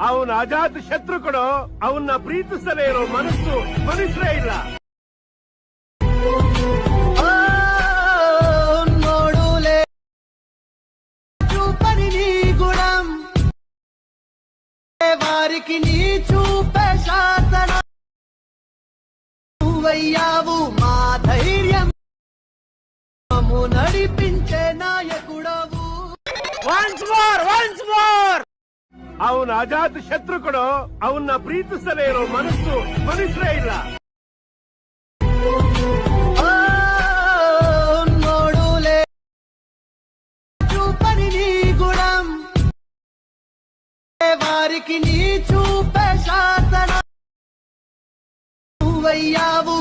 ಅವನ ಅಜಾತ ಶತ್ರುಗಳು ಅವನ್ನ ಪ್ರೀತಿಸದೇ ಇರೋ ಮನಸ್ಸು ಮನುಷ್ಯರೇ ಇಲ್ಲ. ನೋಡುಲೆ చూపని నీ గుణం వారికి నీ చూపే శాసన నువ్వయ్యావు మా ధైర్యం నడిపించే నాయకుడవు. వన్స్ మోర్ ಅವನ ಅಜಾತ ಶತ್ರುಗಳು ಅವನ್ನ ಪ್ರೀತಿಸದೇ ಇರೋ ಮನಸ್ಸು ಮನುಷ್ಯರೇ ಇಲ್ಲ. ನೋಡುಲೆ చూపని నీ గుణం వారికి నీ చూపే శాసన నువ్వయ్యావు